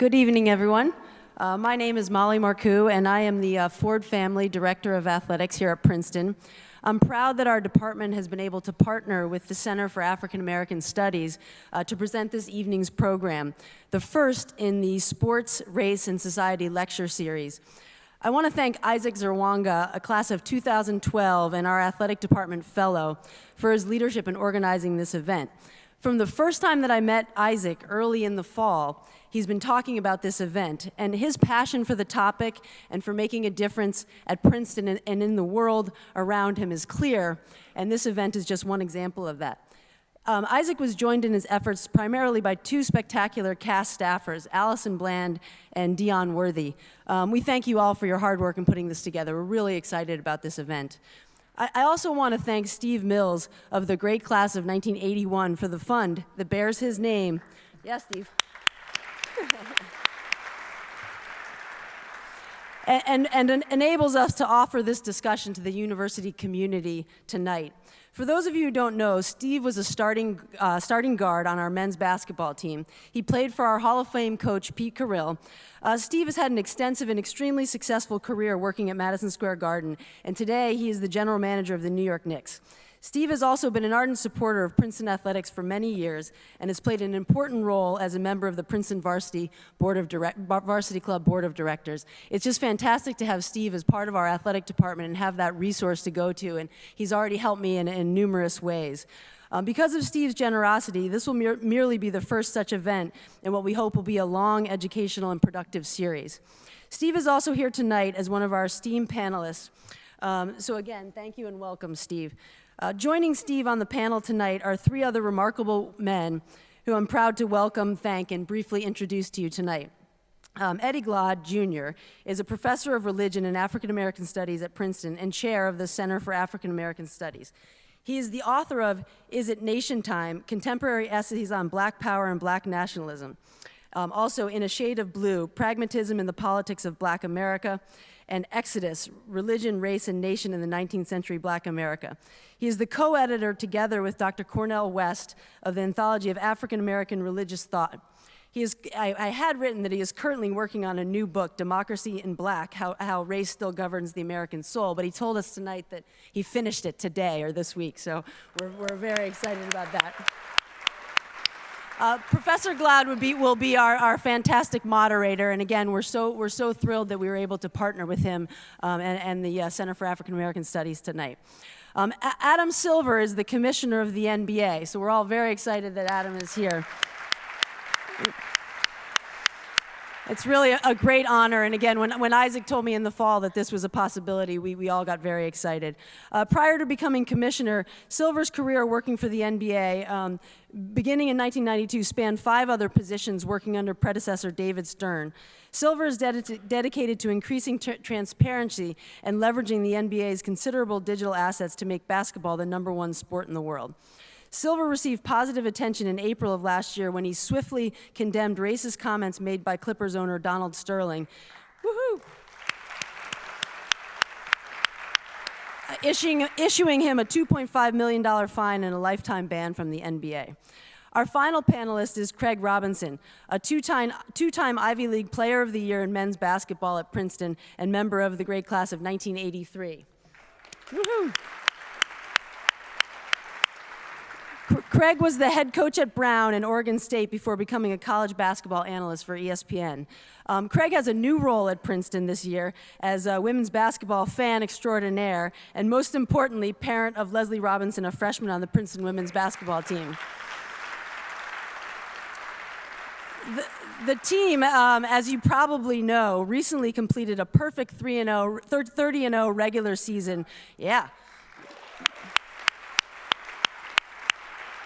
Good evening, everyone. My name is Molly Marku, and I am the Ford Family Director of Athletics here at Princeton. I'm proud that our department has been able to partner with the Center for African American Studies to present this evening's program, the first in the Sports, Race, and Society lecture series. I want to thank Isaac Zerwanga, a class of 2012 and our athletic department fellow, for his leadership in organizing this event. From the first time that I met Isaac early in the fall, he's been talking about this event, and his passion for the topic and for making a difference at Princeton and in the world around him is clear, and this event is just one example of that. Isaac was joined in his efforts primarily by two spectacular cast staffers, Allison Bland and Dion Worthy. We thank you all for your hard work in putting this together. We're really excited about this event. I also want to thank Steve Mills of the great class of 1981 for the fund that bears his name. Yes, Steve. and enables us to offer this discussion to the university community tonight. For those of you who don't know, Steve was a starting guard on our men's basketball team. He played for our Hall of Fame coach, Pete Carrill. Steve has had an extensive and extremely successful career working at Madison Square Garden, and today he is the general manager of the New York Knicks. Steve has also been an ardent supporter of Princeton athletics for many years and has played an important role as a member of the Princeton Varsity Club Board of Directors. It's just fantastic to have Steve as part of our athletic department and have that resource to go to, and he's already helped me in numerous ways. Because of Steve's generosity, this will merely be the first such event in what we hope will be a long, educational, and productive series. Steve is also here tonight as one of our esteemed panelists. So again, thank you and welcome, Steve. Joining Steve on the panel tonight are three other remarkable men who I'm proud to welcome, thank, and briefly introduce to you tonight. Eddie Glaude, Jr. is a professor of religion and African American studies at Princeton and chair of the Center for African American Studies. He is the author of Is It Nation Time? Contemporary Essays on Black Power and Black Nationalism. Also, In a Shade of Blue, Pragmatism in the Politics of Black America, and Exodus, Religion, Race, and Nation in the 19th Century Black America. He is the co-editor, together with Dr. Cornel West, of the Anthology of African American Religious Thought. I had written that he is currently working on a new book, Democracy in Black, How Race Still Governs the American Soul, but he told us tonight that he finished it today or this week, so we're very excited about that. Professor Glaude will be our fantastic moderator, and again, we're so thrilled that we were able to partner with him and the Center for African American Studies tonight. Adam Silver is the commissioner of the NBA, so we're all very excited that Adam is here. It's really a great honor, and again, when Isaac told me in the fall that this was a possibility, we all got very excited. Prior to becoming commissioner, Silver's career working for the NBA, beginning in 1992, spanned 5 other positions working under predecessor David Stern. Silver is dedicated to increasing transparency and leveraging the NBA's considerable digital assets to make basketball the #1 sport in the world. Silver received positive attention in April of last year when he swiftly condemned racist comments made by Clippers owner Donald Sterling. Woohoo! Issuing him a $2.5 million fine and a lifetime ban from the NBA. Our final panelist is Craig Robinson, a two-time Ivy League Player of the Year in men's basketball at Princeton and member of the great class of 1983. Woohoo! Craig was the head coach at Brown and Oregon State before becoming a college basketball analyst for ESPN. Craig has a new role at Princeton this year as a women's basketball fan extraordinaire, and most importantly, parent of Leslie Robinson, a freshman on the Princeton women's basketball team. The team, as you probably know, recently completed a perfect 30-0 regular season. Yeah.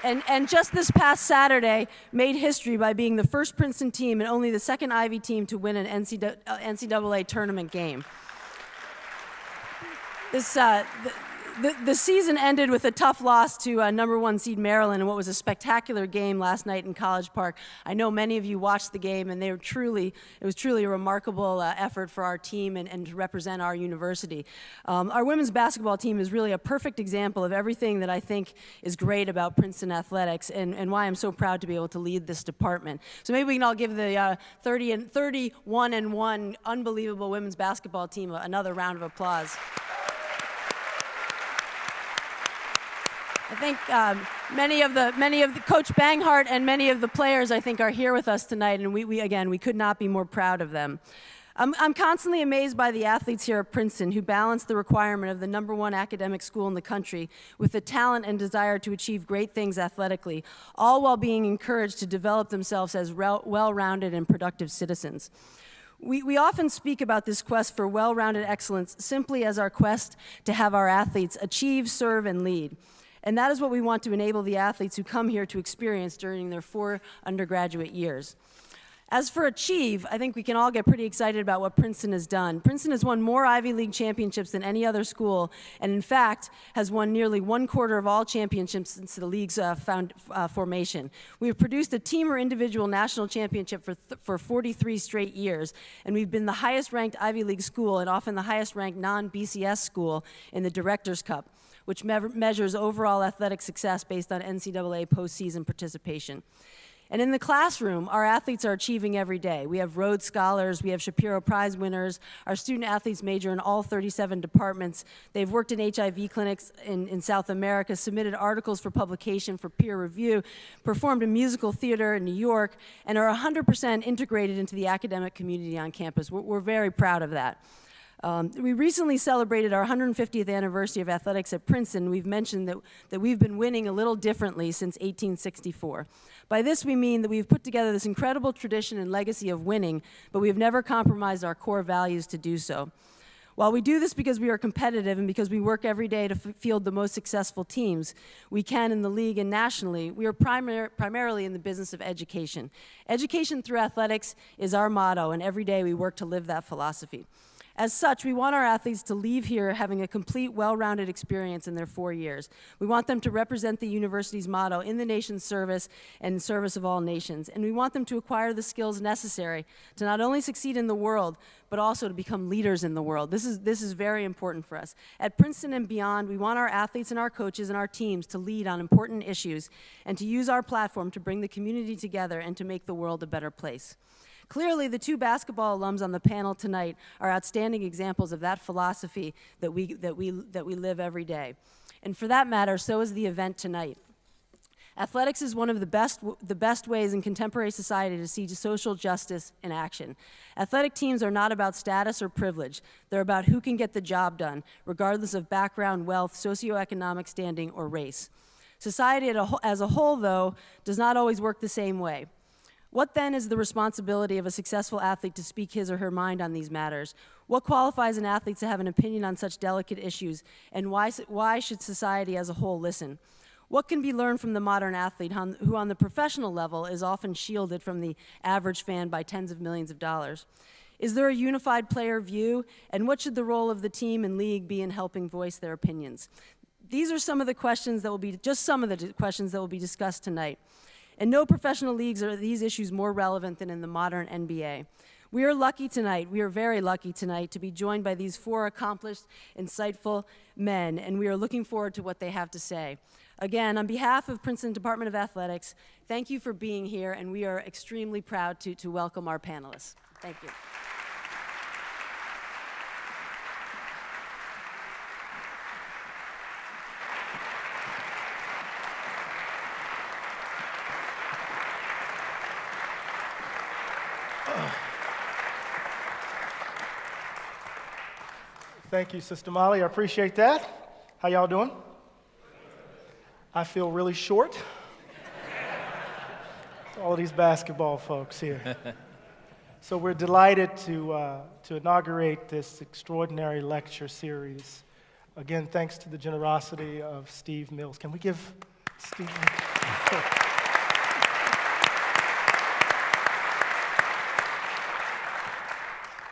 And just this past Saturday, made history by being the first Princeton team and only the second Ivy team to win an NCAA tournament game. The season ended with a tough loss to number 1 seed Maryland in what was a spectacular game last night in College Park. I know many of you watched the game, and it was truly a remarkable effort for our team and to represent our university. Our women's basketball team is really a perfect example of everything that I think is great about Princeton athletics and why I'm so proud to be able to lead this department. So maybe we can all give the 31-1 unbelievable women's basketball team another round of applause. I think many of the Coach Banghart and many of the players, I think, are here with us tonight, and we could not be more proud of them. I'm constantly amazed by the athletes here at Princeton who balance the requirement of the number 1 academic school in the country with the talent and desire to achieve great things athletically, all while being encouraged to develop themselves as well-rounded and productive citizens. We often speak about this quest for well-rounded excellence simply as our quest to have our athletes achieve, serve, and lead. And that is what we want to enable the athletes who come here to experience during their 4 undergraduate years. As for achieve, I think we can all get pretty excited about what Princeton has done. Princeton has won more Ivy League championships than any other school, and in fact, has won nearly 1/4 of all championships since the league's formation. We have produced a team or individual national championship for 43 straight years, and we've been the highest-ranked Ivy League school and often the highest-ranked non-BCS school in the Directors' Cup, which measures overall athletic success based on NCAA postseason participation. And in the classroom, our athletes are achieving every day. We have Rhodes Scholars, we have Shapiro Prize winners, our student athletes major in all 37 departments. They've worked in HIV clinics in South America, submitted articles for publication for peer review, performed in musical theater in New York, and are 100% integrated into the academic community on campus. We're very proud of that. We recently celebrated our 150th anniversary of athletics at Princeton. We've mentioned that we've been winning a little differently since 1864. By this we mean that we've put together this incredible tradition and legacy of winning, but we've never compromised our core values to do so. While we do this because we are competitive and because we work every day to field the most successful teams we can in the league and nationally, we are primarily in the business of education. Education through athletics is our motto, and every day we work to live that philosophy. As such, we want our athletes to leave here having a complete, well-rounded experience in their 4 years. We want them to represent the university's motto, in the nation's service and in service of all nations. And we want them to acquire the skills necessary to not only succeed in the world, but also to become leaders in the world. This is very important for us. At Princeton and beyond, we want our athletes and our coaches and our teams to lead on important issues and to use our platform to bring the community together and to make the world a better place. Clearly, the 2 basketball alums on the panel tonight are outstanding examples of that philosophy that we live every day. And for that matter, so is the event tonight. Athletics is one of the best ways in contemporary society to see social justice in action. Athletic teams are not about status or privilege. They're about who can get the job done, regardless of background, wealth, socioeconomic standing, or race. Society as a whole, though, does not always work the same way. What then is the responsibility of a successful athlete to speak his or her mind on these matters? What qualifies an athlete to have an opinion on such delicate issues, and why should society as a whole listen? What can be learned from the modern athlete who on the professional level is often shielded from the average fan by tens of millions of dollars? Is there a unified player view, and what should the role of the team and league be in helping voice their opinions? These are some of the questions that will be discussed tonight. In no professional leagues are these issues more relevant than in the modern NBA. We are very lucky tonight to be joined by these 4 accomplished, insightful men, and we are looking forward to what they have to say. Again, on behalf of Princeton Department of Athletics, thank you for being here, and we are extremely proud to welcome our panelists. Thank you. Thank you, Sister Molly. I appreciate that. How y'all doing? I feel really short. All of these basketball folks here. So we're delighted to inaugurate this extraordinary lecture series. Again, thanks to the generosity of Steve Mills. Can we give Steve?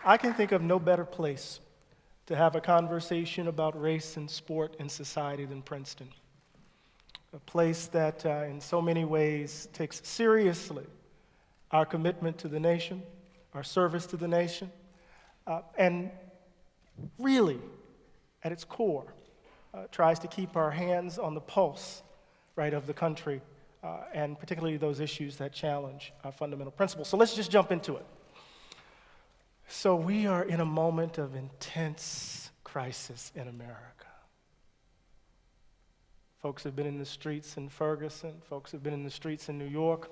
I can think of no better place to have a conversation about race and sport and society than Princeton. A place that in so many ways takes seriously our commitment to the nation, our service to the nation, and really, at its core, tries to keep our hands on the pulse, right, of the country, and particularly those issues that challenge our fundamental principles. So let's just jump into it. So we are in a moment of intense crisis in America. Folks have been in the streets in Ferguson. Folks have been in the streets in New York.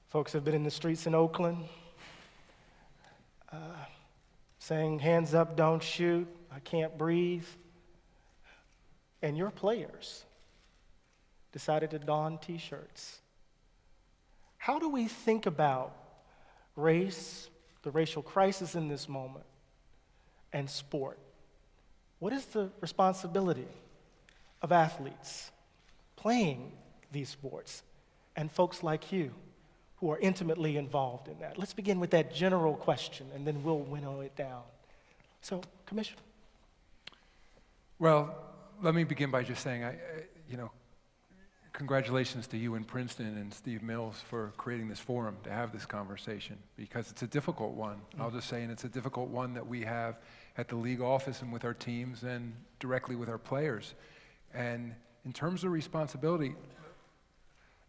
Folks have been in the streets in Oakland, saying, hands up, don't shoot, I can't breathe. And your players decided to don T-shirts. How do we think about race, the racial crisis in this moment, and sport? What is the responsibility of athletes playing these sports and folks like you who are intimately involved in that? Let's begin with that general question, and then we'll winnow it down. So, Commissioner. Well, let me begin by just saying, congratulations to you and Princeton and Steve Mills for creating this forum to have this conversation, because it's a difficult one. I'll just say, and it's a difficult one that we have at the league office and with our teams and directly with our players. And in terms of responsibility,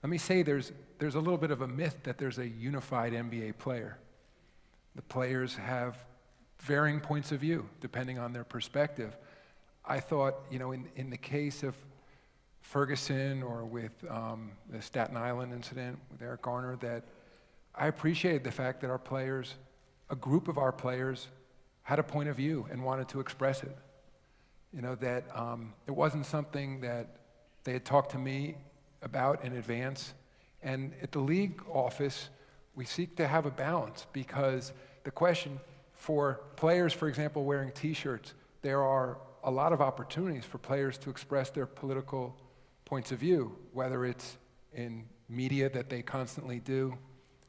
let me say there's a little bit of a myth that there's a unified NBA player. The players have varying points of view depending on their perspective. I thought, in the case of Ferguson or with the Staten Island incident with Eric Garner, that I appreciated the fact that our players, a group of our players, had a point of view and wanted to express it. That it wasn't something that they had talked to me about in advance. And at the league office, we seek to have a balance, because the question for players, for example, wearing T-shirts, there are a lot of opportunities for players to express their political points of view, whether it's in media that they constantly do,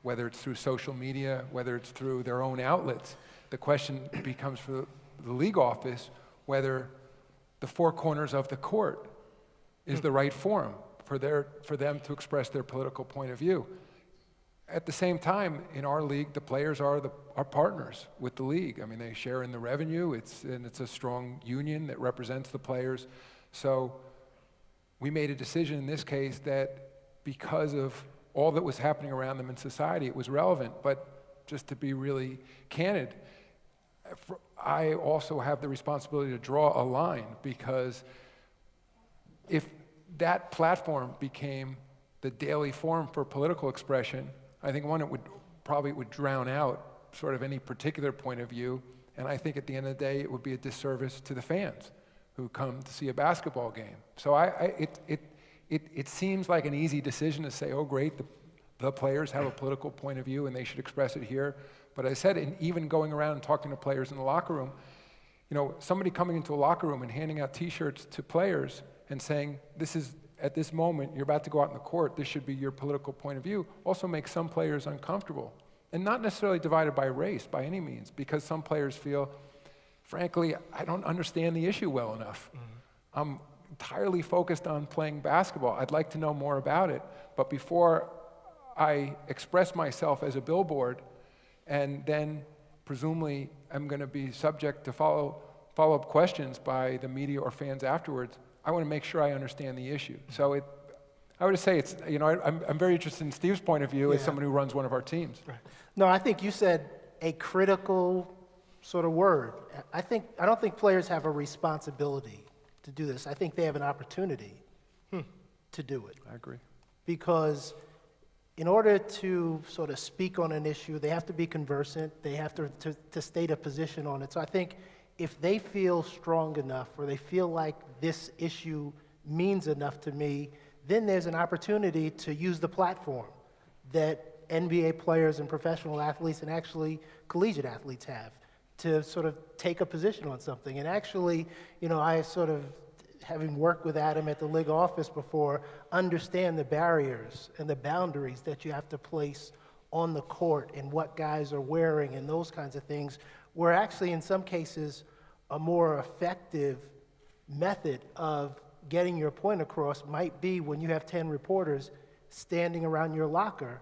whether it's through social media, whether it's through their own outlets. The question becomes for the league office whether the four corners of the court is the right forum for them to express their political point of view. At the same time, in our league, the players are our partners with the league. I mean, they share in the revenue, and it's a strong union that represents the players. So we made a decision in this case that because of all that was happening around them in society, it was relevant. But just to be really candid, I also have the responsibility to draw a line, because if that platform became the daily forum for political expression, I think one, it would drown out sort of any particular point of view, and I think at the end of the day it would be a disservice to the fans who come to see a basketball game. So it seems like an easy decision to say, oh great, the players have a political point of view and they should express it here. But I said, and even going around and talking to players in the locker room, somebody coming into a locker room and handing out T-shirts to players and saying, this is, at this moment, you're about to go out in the court, this should be your political point of view, also makes some players uncomfortable. And not necessarily divided by race, by any means, because some players feel, frankly, I don't understand the issue well enough. Mm-hmm. I'm entirely focused on playing basketball. I'd like to know more about it. But before I express myself as a billboard, and then presumably I'm going to be subject to follow-up questions by the media or fans afterwards, I want to make sure I understand the issue. So I would say it's, I'm very interested in Steve's point of view as someone who runs one of our teams. Right. No, I think you said a critical sort of word. I don't think players have a responsibility to do this. I think they have an opportunity to do it. I agree. Because in order to sort of speak on an issue, they have to be conversant, they have to state a position on it. So I think if they feel strong enough, or they feel like this issue means enough to me, then there's an opportunity to use the platform that NBA players and professional athletes and actually collegiate athletes have to sort of take a position on something. And actually, I sort of, having worked with Adam at the league office before, understand the barriers and the boundaries that you have to place on the court and what guys are wearing and those kinds of things, where actually in some cases a more effective method of getting your point across might be when you have 10 reporters standing around your locker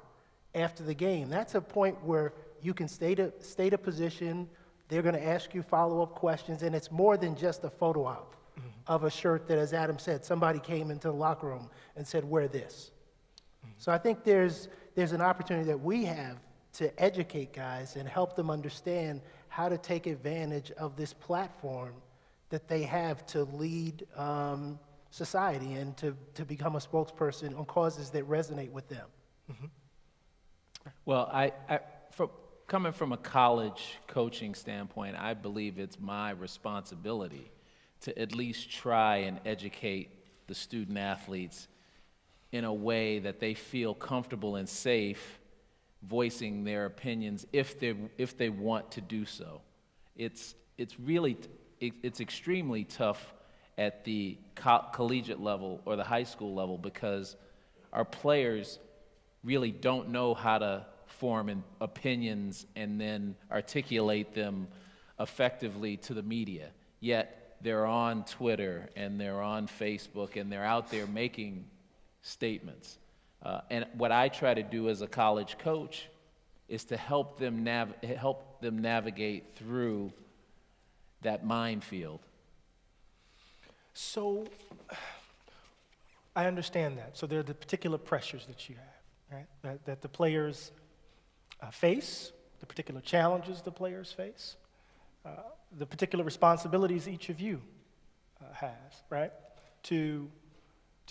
after the game. That's a point where you can state a position, they're going to ask you follow-up questions, and it's more than just a photo op of a shirt that, as Adam said, somebody came into the locker room and said, wear this. So I think there's an opportunity that we have to educate guys and help them understand how to take advantage of this platform that they have to lead society and to become a spokesperson on causes that resonate with them. Well, coming from a college coaching standpoint, I believe it's my responsibility to at least try and educate the student athletes in a way that they feel comfortable and safe voicing their opinions if they want to do so. It's extremely tough at the collegiate level or the high school level because our players really don't know how to form opinions and then articulate them effectively to the media. Yet they're on Twitter and they're on Facebook and they're out there making statements. And what I try to do as a college coach is to help them navigate through that minefield. So I understand that. So there are the particular pressures that you have, right? That the players face, the particular challenges the players face, the particular responsibilities each of you has, right? To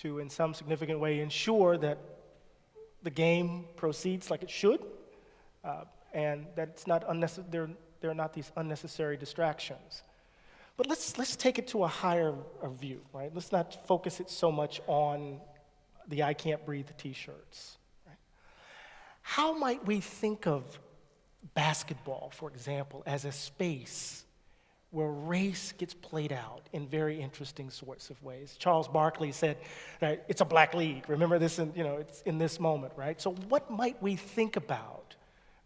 in some significant way ensure that the game proceeds like it should, and that it's not there are not these unnecessary distractions. But let's take it to a higher view, right? Let's not focus it so much on the I Can't Breathe t-shirts, right? How might we think of basketball, for example, as a space where race gets played out in very interesting sorts of ways? Charles Barkley said that it's a black league. Remember this, it's in this moment, right? So what might we think about,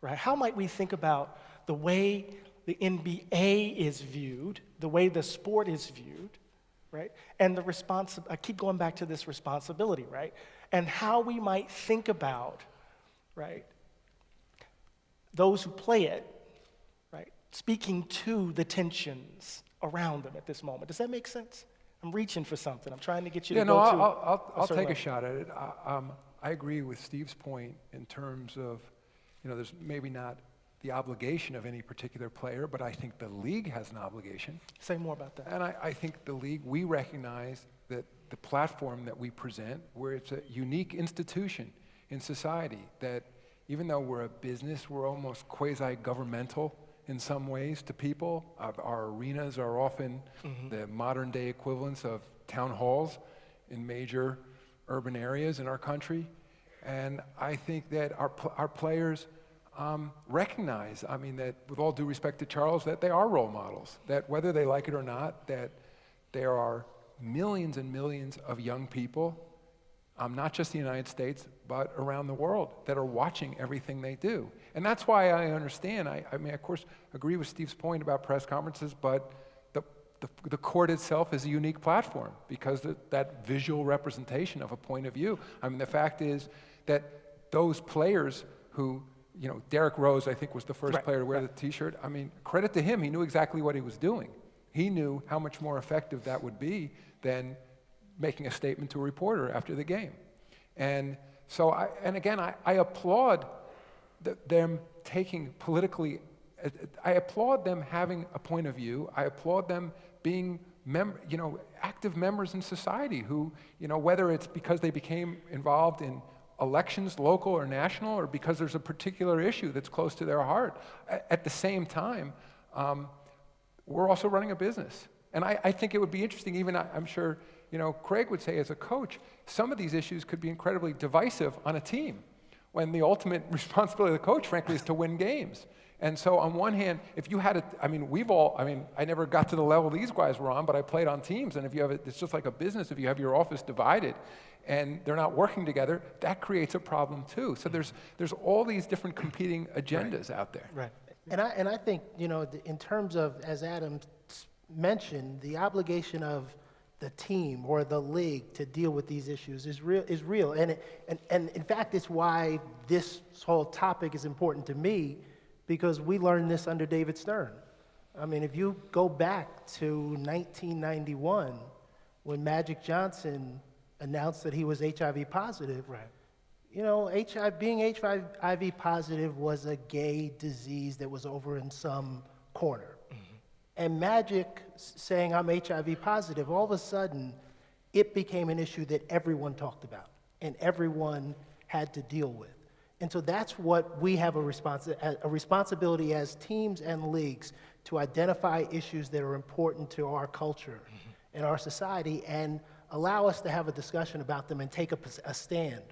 right? How might we think about the way the NBA is viewed, the way the sport is viewed, right? And I keep going back to this responsibility, right? And how we might think about, right, those who play it, right, speaking to the tensions around them at this moment. Does that make sense? I'm reaching for something. I'm trying to get you to go to. I'll take a shot at it. I agree with Steve's point in terms of, there's maybe not the obligation of any particular player, but I think the league has an obligation. Say more about that. And I think the league, we recognize that the platform that we present, where it's a unique institution in society, that even though we're a business, we're almost quasi-governmental in some ways to people. Our arenas are often the modern day equivalents of town halls in major urban areas in our country. And I think that our players recognize, that with all due respect to Charles, that they are role models, that whether they like it or not, that there are millions and millions of young people, not just in the United States, but around the world, that are watching everything they do. And that's why I understand, I of course, agree with Steve's point about press conferences, but the court itself is a unique platform because that visual representation of a point of view. The fact is that those players who, Derrick Rose, I think, was the first player to wear the t-shirt. Credit to him, he knew exactly what he was doing. He knew how much more effective that would be than making a statement to a reporter after the game. And so, I applaud them taking politically, I applaud them having a point of view. I applaud them being active members in society who, whether it's because they became involved in elections, local or national, or because there's a particular issue that's close to their heart. At the same time, we're also running a business. And I think it would be interesting, even I'm sure, Craig would say as a coach, some of these issues could be incredibly divisive on a team when the ultimate responsibility of the coach, frankly, is to win games. And so on one hand, if you had I never got to the level these guys were on, but I played on teams, and if you have it's just like a business, if you have your office divided and they're not working together, that creates a problem too. So there's all these different competing agendas out there. Right. And I think, in terms of, as Adam mentioned, the obligation of the team or the league to deal with these issues is real. And in fact, it's why this whole topic is important to me, because we learned this under David Stern. I mean, if you go back to 1991, when Magic Johnson announced that he was HIV positive, Right. you know, being HIV positive was a gay disease that was over in some corner. And Magic saying, I'm HIV positive, all of a sudden, it became an issue that everyone talked about and everyone had to deal with. And so that's what we have a responsibility as teams and leagues, to identify issues that are important to our culture and our society and allow us to have a discussion about them and take a stand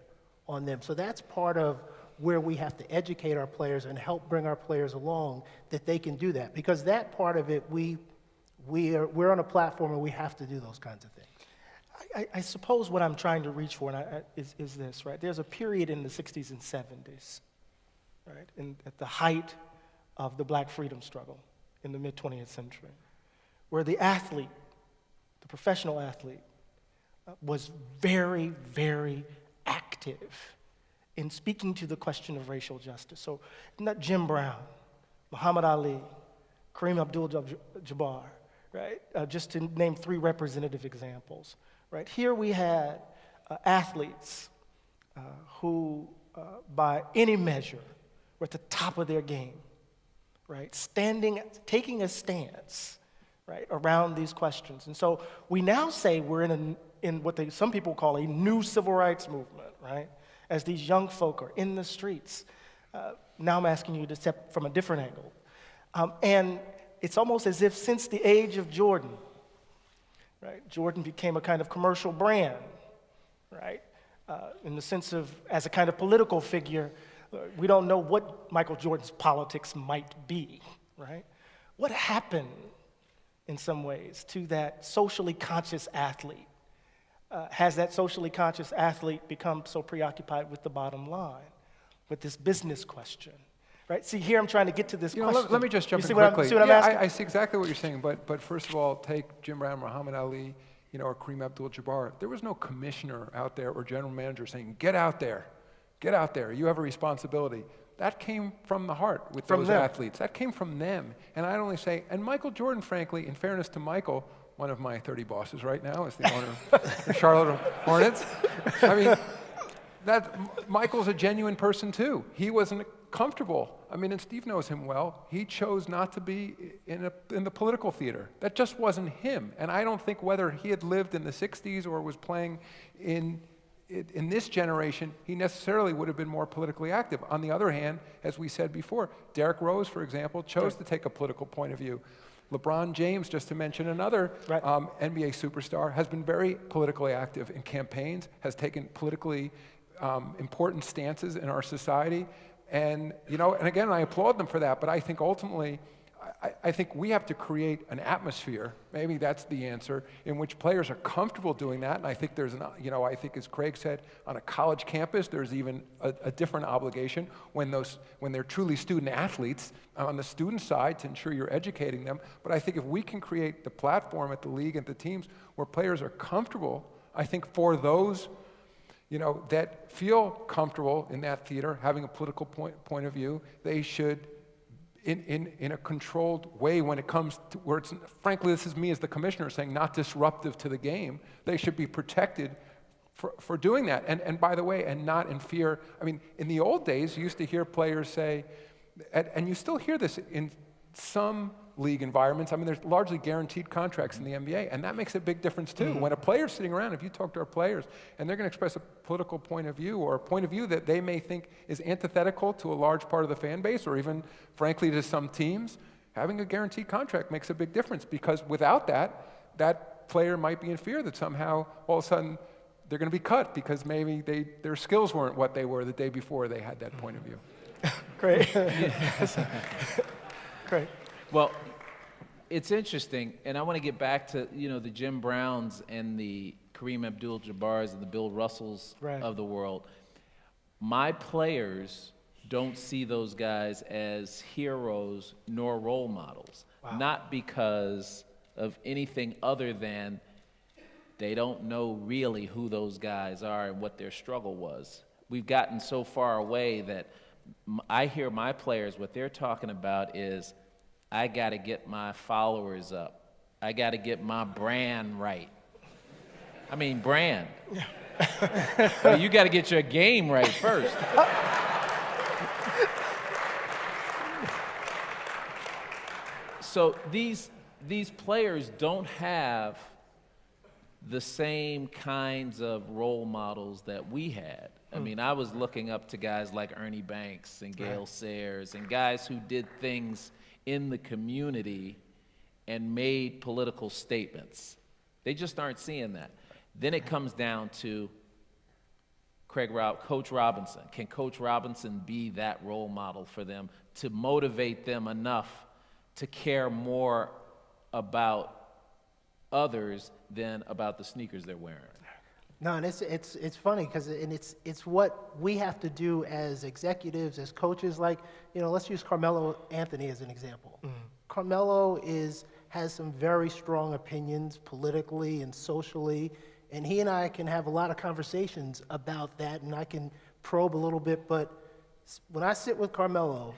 on them. So that's part of where we have to educate our players and help bring our players along, that they can do that. Because that part of it, we're on a platform and we have to do those kinds of things. I suppose what I'm trying to reach for is this, right? There's a period in the 60s and 70s, right, at the height of the Black freedom struggle in the mid-20th century, where the athlete, the professional athlete, was very, very active in speaking to the question of racial justice. So not Jim Brown, Muhammad Ali, Kareem Abdul-Jabbar, right? Just to name three representative examples, right? Here we had athletes who, by any measure, were at the top of their game, right? Taking a stance, right, around these questions. And so we now say we're in what some people call a new civil rights movement, right? As these young folk are in the streets. Now I'm asking you to step from a different angle. And it's almost as if since the age of Jordan, right, Jordan became a kind of commercial brand, right? In the sense of, as a kind of political figure, we don't know what Michael Jordan's politics might be, right? What happened, in some ways, to that socially conscious athlete? Has that socially conscious athlete become so preoccupied with the bottom line, with this business question, right? See, here I'm trying to get to this question. Let me just jump in what quickly. see what I'm asking? I see exactly what you're saying, but first of all, take Jim Brown, Muhammad Ali, or Kareem Abdul-Jabbar. There was no commissioner out there or general manager saying, get out there, you have a responsibility. That came from the heart with those athletes. That came from them. And I'd only say, and Michael Jordan, frankly, in fairness to Michael, one of my 30 bosses right now is the owner of the Charlotte Hornets. I mean, Michael's a genuine person too. He wasn't comfortable. I mean, and Steve knows him well. He chose not to be in the political theater. That just wasn't him. And I don't think whether he had lived in the 60s or was playing in this generation, he necessarily would have been more politically active. On the other hand, as we said before, Derrick Rose, for example, chose to take a political point of view. LeBron James, just to mention another NBA superstar, has been very politically active in campaigns, has taken politically important stances in our society. And, and again, I applaud them for that, but I think ultimately, I think we have to create an atmosphere, maybe that's the answer, in which players are comfortable doing that. And I think there's I think as Craig said, on a college campus, there's even a different obligation when they're truly student athletes on the student side to ensure you're educating them. But I think if we can create the platform at the league and the teams where players are comfortable, I think for those that feel comfortable in that theater, having a political point of view, they should, in a controlled way when it comes to where it's, frankly, this is me as the commissioner saying not disruptive to the game, they should be protected for doing that. And by the way, and not in fear. I mean, in the old days, you used to hear players say, and you still hear this in some league environments. I mean, there's largely guaranteed contracts in the NBA, and that makes a big difference too. When a player's sitting around, if you talk to our players, and they're going to express a political point of view or a point of view that they may think is antithetical to a large part of the fan base or even, frankly, to some teams, having a guaranteed contract makes a big difference, because without that, that player might be in fear that somehow all of a sudden they're going to be cut because maybe their skills weren't what they were the day before they had that point of view. Great. Great. Well, it's interesting, and I want to get back to, the Jim Browns and the Kareem Abdul-Jabbars and the Bill Russells of the world. My players don't see those guys as heroes nor role models. Wow. Not because of anything other than they don't know really who those guys are and what their struggle was. We've gotten so far away that I hear my players, what they're talking about is, I got to get my followers up. I got to get my brand right. I mean, brand. Well, you got to get your game right first. So these players don't have the same kinds of role models that we had. I mean, I was looking up to guys like Ernie Banks and Gale Sayers and guys who did things in the community and made political statements. They just aren't seeing that. Then it comes down to Coach Robinson. Can Coach Robinson be that role model for them to motivate them enough to care more about others than about the sneakers they're wearing? No, and it's funny because it's what we have to do as executives, as coaches. Like, let's use Carmelo Anthony as an example. Carmelo has some very strong opinions politically and socially, and he and I can have a lot of conversations about that, and I can probe a little bit. But when I sit with Carmelo,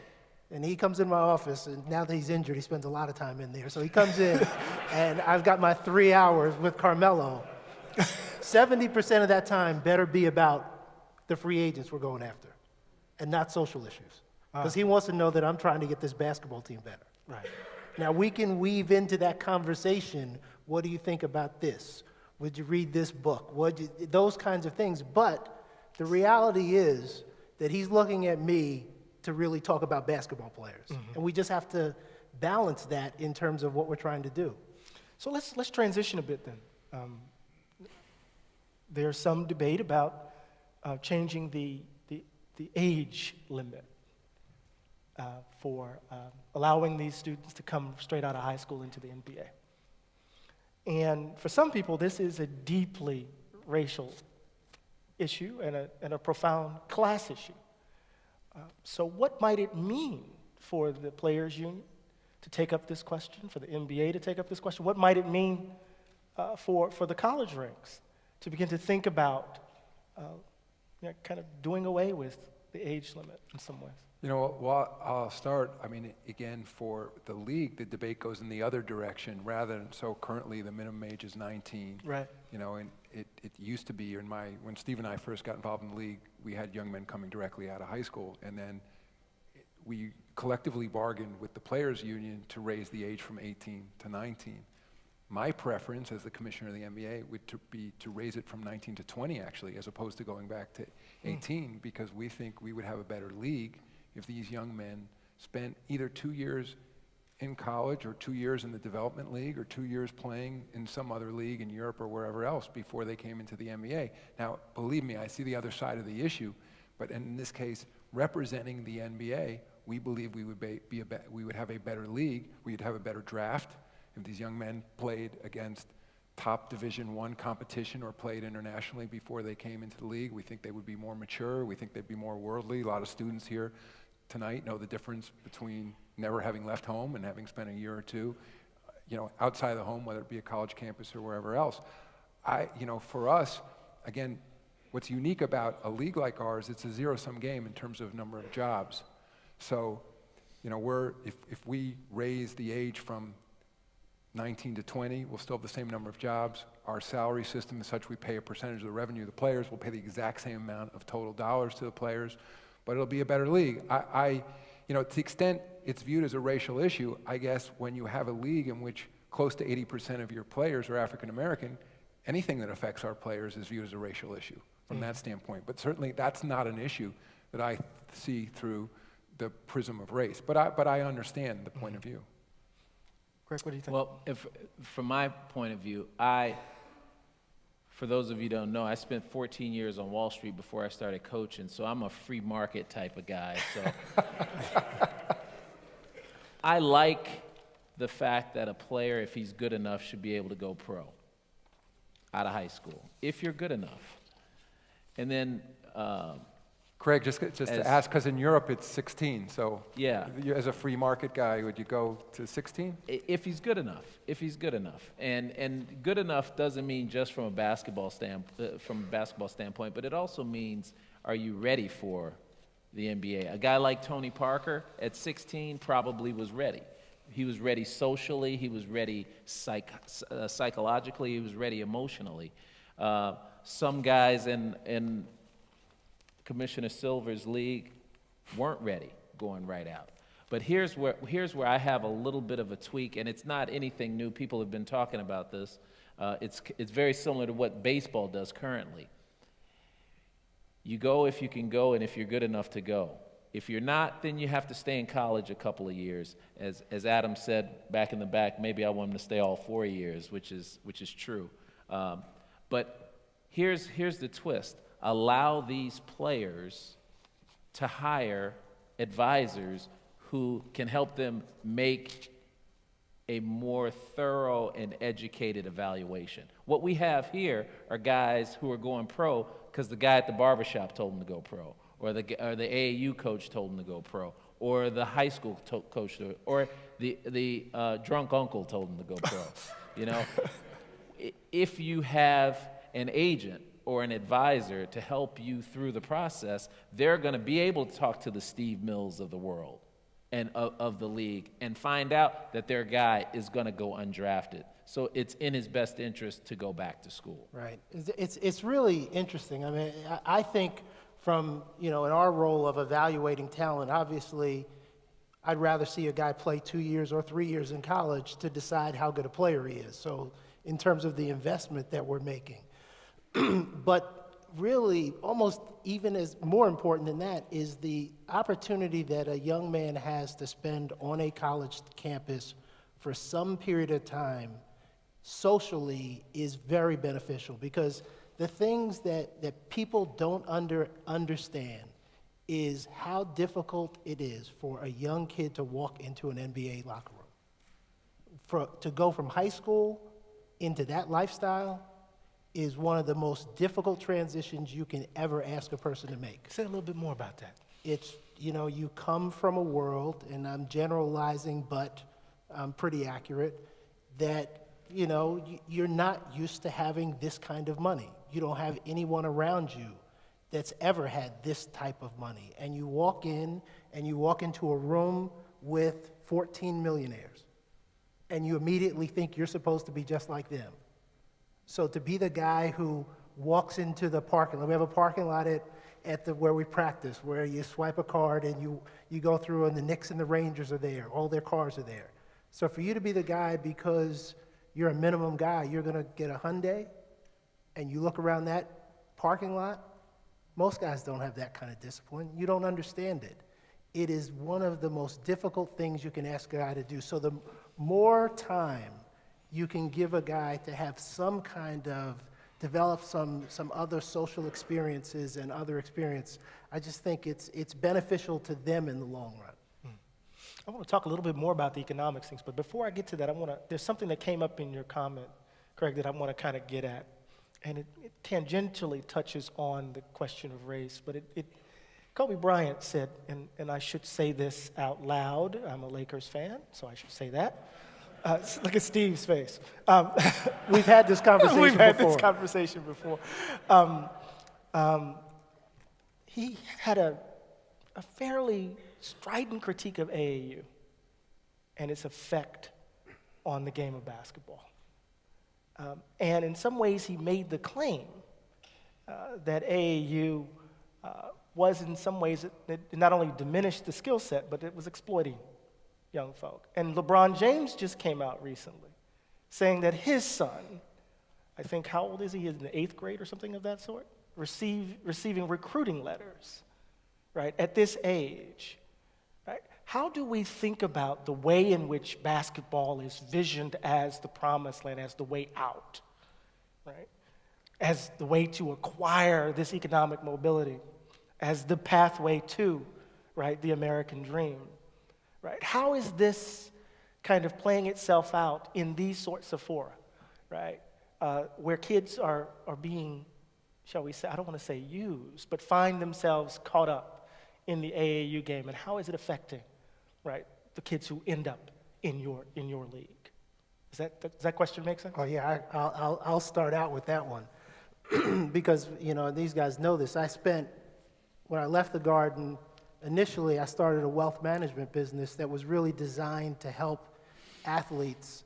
and he comes in my office, and now that he's injured, he spends a lot of time in there. So he comes in, and I've got my 3 hours with Carmelo. 70% of that time better be about the free agents we're going after and not social issues. Because he wants to know that I'm trying to get this basketball team better. Right. Now, we can weave into that conversation, what do you think about this? Would you read this book? Those kinds of things. But the reality is that he's looking at me to really talk about basketball players. And we just have to balance that in terms of what we're trying to do. So let's transition a bit then. There's some debate about changing the age limit for allowing these students to come straight out of high school into the NBA. And for some people, this is a deeply racial issue and a profound class issue. So what might it mean for the Players Union to take up this question, for the NBA to take up this question? What might it mean for the college ranks to begin to think about kind of doing away with the age limit in some ways? Well, I'll start. I mean, again, for the league, the debate goes in the other direction rather than, so currently the minimum age is 19. Right. And it used to be, when Steve and I first got involved in the league, we had young men coming directly out of high school, and then we collectively bargained with the Players Union to raise the age from 18 to 19. My preference as the commissioner of the NBA would be to raise it from 19 to 20, actually, as opposed to going back to 18, because we think we would have a better league if these young men spent either 2 years in college or 2 years in the development league or 2 years playing in some other league in Europe or wherever else before they came into the NBA. Now, believe me, I see the other side of the issue, but in this case, representing the NBA, we believe we would have a better league, we'd have a better draft. If these young men played against top Division I competition or played internationally before they came into the league, we think they would be more mature, we think they'd be more worldly. A lot of students here tonight know the difference between never having left home and having spent a year or two, outside the home, whether it be a college campus or wherever else. For us, again, what's unique about a league like ours, it's a zero-sum game in terms of number of jobs. So, if we raise the age from 19 to 20, we'll still have the same number of jobs. Our salary system is such we pay a percentage of the revenue of the players. We'll pay the exact same amount of total dollars to the players, but it'll be a better league. To the extent it's viewed as a racial issue, I guess when you have a league in which close to 80% of your players are African American, anything that affects our players is viewed as a racial issue from that standpoint. But certainly that's not an issue that I see through the prism of race. But I understand the point of view. Greg, what do you think? Well, from my point of view, for those of you who don't know, I spent 14 years on Wall Street before I started coaching, so I'm a free market type of guy. So I like the fact that a player, if he's good enough, should be able to go pro out of high school, if you're good enough. And then Craig, just to ask, because in Europe it's 16, so Yeah. as a free market guy, would you go to 16? If he's good enough, and good enough doesn't mean just from a basketball standpoint, but it also means, are you ready for the NBA? A guy like Tony Parker at 16 probably was ready. He was ready socially. He was ready psychologically. He was ready emotionally. Some guys in Commissioner Silver's league weren't ready going right out. But here's where I have a little bit of a tweak, and it's not anything new. People have been talking about this. It's very similar to what baseball does currently. You go if you can go, and if you're good enough to go. If you're not, then you have to stay in college a couple of years. As Adam said back in the back, maybe I want him to stay all 4 years, which is true. But here's the twist. Allow these players to hire advisors who can help them make a more thorough and educated evaluation. What we have here are guys who are going pro because the guy at the barbershop told them to go pro, or the AAU coach told them to go pro, or the high school coach, or the drunk uncle told them to go pro. You know, if you have an agent or an advisor to help you through the process, they're going to be able to talk to the Steve Mills of the world and of the league and find out that their guy is going to go undrafted. So it's in his best interest to go back to school. Right. It's really interesting. I mean, I think from, in our role of evaluating talent, obviously, I'd rather see a guy play 2 years or 3 years in college to decide how good a player he is. So in terms of the investment that we're making. But really, almost even as more important than that is the opportunity that a young man has to spend on a college campus for some period of time socially is very beneficial, because the things that people don't understand is how difficult it is for a young kid to walk into an NBA locker room. To go from high school into that lifestyle is one of the most difficult transitions you can ever ask a person to make. Say a little bit more about that. It's, you come from a world, and I'm generalizing, but I'm pretty accurate, that, you're not used to having this kind of money. You don't have anyone around you that's ever had this type of money. And you walk into a room with 14 millionaires, and you immediately think you're supposed to be just like them. So to be the guy who walks into the parking lot, we have a parking lot at where we practice, where you swipe a card and you go through, and the Knicks and the Rangers are there, all their cars are there. So for you to be the guy, because you're a minimum guy, you're gonna get a Hyundai, and you look around that parking lot, most guys don't have that kind of discipline. You don't understand it. It is one of the most difficult things you can ask a guy to do. So the more time you can give a guy to have some kind of, develop some other social experiences and other experience, I just think it's beneficial to them in the long run. I want to talk a little bit more about the economics things, but before I get to that, there's something that came up in your comment, Craig, that I want to kind of get at. And it tangentially touches on the question of race, but Kobe Bryant said, and I should say this out loud, I'm a Lakers fan, so I should say that. Look at Steve's face. We've had this conversation We've had before. this conversation before. He had a fairly strident critique of AAU and its effect on the game of basketball. And in some ways, he made the claim that AAU was in some ways, it not only diminished the skill set, but it was exploiting young folk. And LeBron James just came out recently saying that his son, I think, how old is he? He's in the 8th grade or something of that sort, receiving recruiting letters, right, at this age. Right? How do we think about the way in which basketball is visioned as the promised land, as the way out, right? As the way to acquire this economic mobility, as the pathway to, right, the American dream, right? How is this kind of playing itself out in these sorts of fora, right? Where kids are being shall we say, I don't want to say use, but find themselves caught up in the AAU game, and how is it affecting, right, the kids who end up in your league? Does that question make sense? Oh yeah, I'll start out with that one because these guys know this. When I left the Garden, initially I started a wealth management business that was really designed to help athletes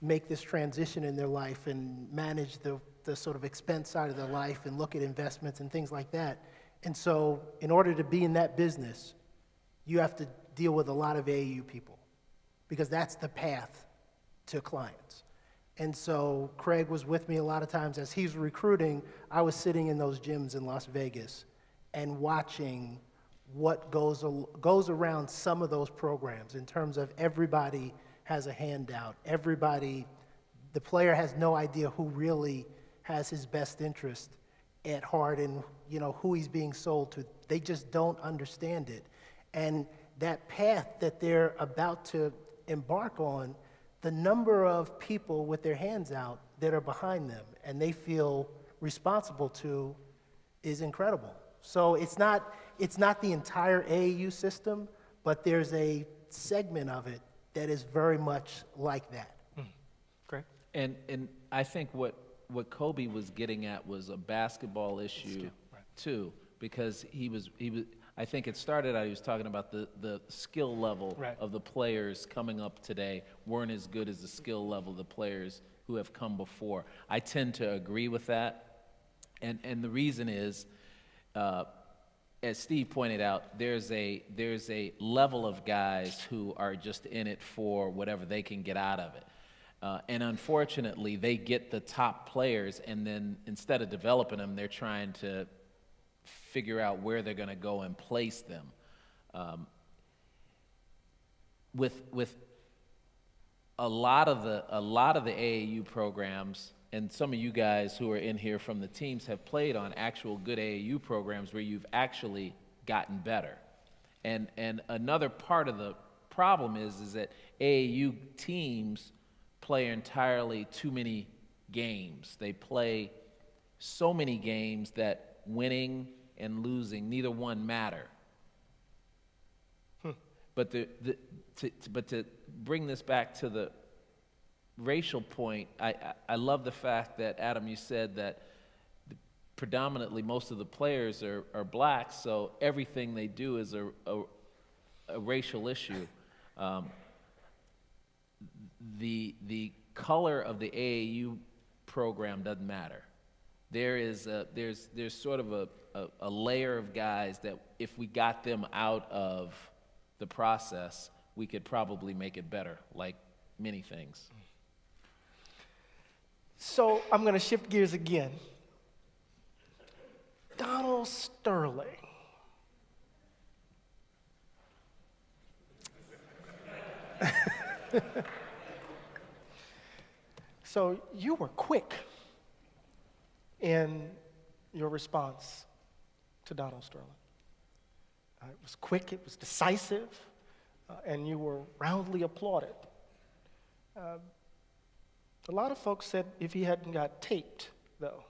make this transition in their life and manage the sort of expense side of their life and look at investments and things like that. And so in order to be in that business, you have to deal with a lot of AAU people because that's the path to clients. And so Craig was with me a lot of times as he's recruiting. I was sitting in those gyms in Las Vegas and watching what goes around some of those programs in terms of everybody has a handout. The player has no idea who really has his best interest at heart and who he's being sold to. They just don't understand it. And that path that they're about to embark on, the number of people with their hands out that are behind them and they feel responsible to is incredible. So it's not the entire AAU system, but there's a segment of it that is very much like that. Great. And I think what Kobe was getting at was a basketball issue too, because he was I think it started out, he was talking about the skill level of the players coming up today weren't as good as the skill level of the players who have come before. I tend to agree with that. And the reason is, as Steve pointed out, there's a level of guys who are just in it for whatever they can get out of it. And unfortunately, they get the top players, and then instead of developing them, they're trying to figure out where they're going to go and place them. With a lot of the AAU programs, and some of you guys who are in here from the teams have played on actual good AAU programs where you've actually gotten better. And another part of the problem is that AAU teams play entirely too many games. They play so many games that winning and losing, neither one matter. But to bring this back to the racial point, I love the fact that, Adam, you said that predominantly most of the players are black, so everything they do is a racial issue. The color of the AAU program doesn't matter. There's sort of a layer of guys that if we got them out of the process, we could probably make it better, like many things. So I'm going to shift gears again. Donald Sterling. So you were quick in your response to Donald Sterling. It was quick, it was decisive, and you were roundly applauded. A lot of folks said if he hadn't got taped, though,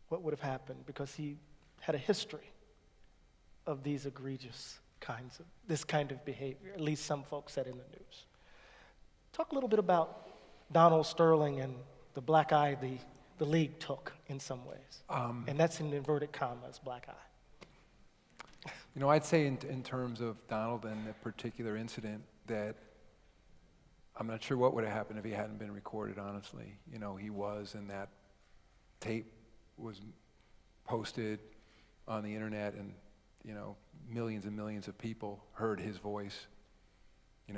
what would have happened? Because he had a history of these egregious this kind of behavior, at least some folks said in the news. Talk a little bit about Donald Sterling and the black eye the league took in some ways. And that's in inverted commas, black eye. I'd say in terms of Donald and the particular incident that I'm not sure what would have happened if he hadn't been recorded, honestly. He was, and that tape was posted on the internet, and, millions and millions of people heard his voice,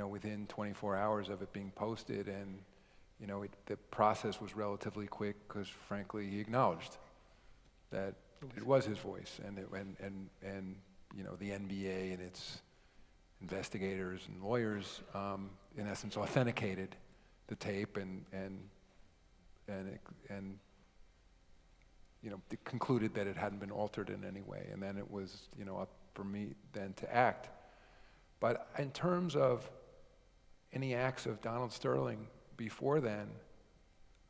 within 24 hours of it being posted, and, the process was relatively quick because, frankly, he acknowledged that it was his voice, and the NBA and its investigators and lawyers, in essence, authenticated the tape and concluded that it hadn't been altered in any way. And then it was, up for me then to act. But in terms of any acts of Donald Sterling before then,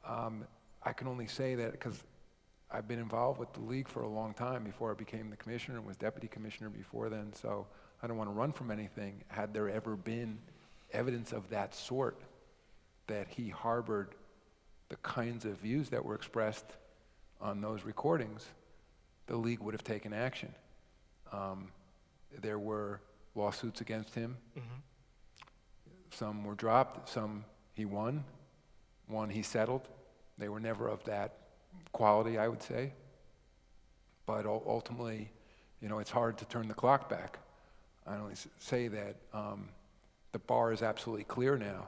I can only say that because I've been involved with the league for a long time before I became the commissioner and was deputy commissioner before then, so I don't want to run from anything. Had there ever been evidence of that sort, that he harbored the kinds of views that were expressed on those recordings, the league would have taken action. There were lawsuits against him. Some were dropped, some he won. One he settled. They were never of that quality, I would say. But ultimately, you know, it's hard to turn the clock back. I only say that the bar is absolutely clear now.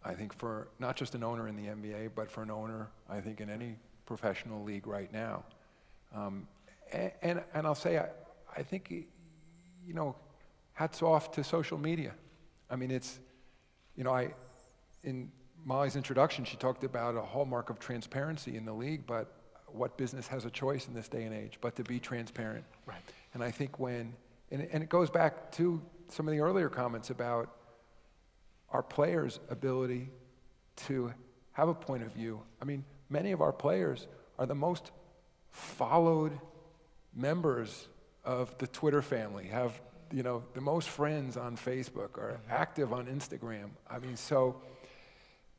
I think for not just an owner in the NBA, but for an owner, I think, in any professional league right now. And I'll say, I think, you know, hats off to social media. I mean, it's, you know, in Molly's introduction, she talked about a hallmark of transparency in the league, but what business has a choice in this day and age but to be transparent? Right. And I think when, and it goes back to some of the earlier comments about our players' ability to have a point of view. I mean, many of our players are the most followed members of the Twitter family, have, you know, the most friends on Facebook, are active on Instagram. I mean, so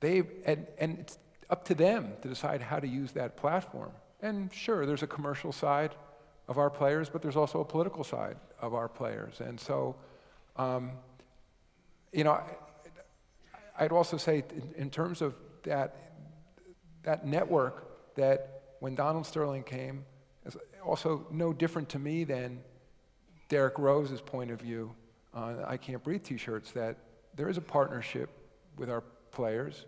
and it's up to them to decide how to use that platform. And sure, there's a commercial side of our players, but there's also a political side of our players. And so, you know, I'd also say in terms of that network, that when Donald Sterling came, is also no different to me than Derrick Rose's point of view on I Can't Breathe t-shirts, that there is a partnership with our players.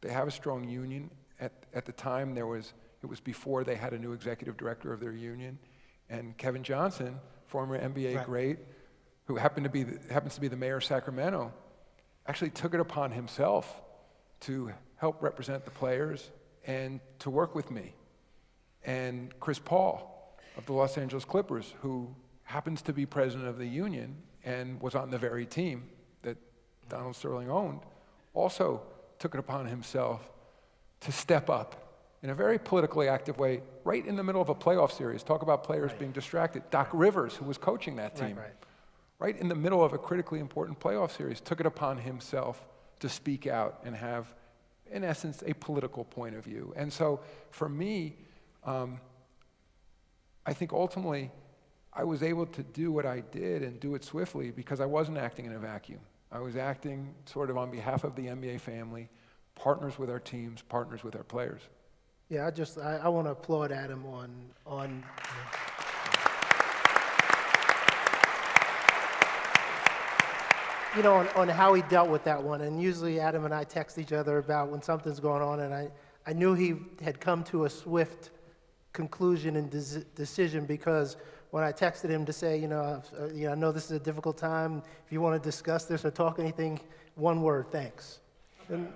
They have a strong union. At the time, it was before they had a new executive director of their union. And Kevin Johnson, former NBA great, who happens to be the mayor of Sacramento, actually took it upon himself to help represent the players and to work with me. And Chris Paul of the Los Angeles Clippers, who happens to be president of the union and was on the very team that Donald Sterling owned, also took it upon himself to step up in a very politically active way right in the middle of a playoff series. Talk about players being distracted. Doc Rivers, who was coaching that team, right in the middle of a critically important playoff series, took it upon himself to speak out and have, in essence, a political point of view. And so for me, I think ultimately I was able to do what I did and do it swiftly because I wasn't acting in a vacuum. I was acting sort of on behalf of the NBA family, partners with our teams, partners with our players. Yeah, I want to applaud Adam on you know, on how he dealt with that one. And usually Adam and I text each other about when something's going on, and I knew he had come to a swift conclusion and decision, because when I texted him to say, I know this is a difficult time, if you want to discuss this or talk anything, one word, thanks. And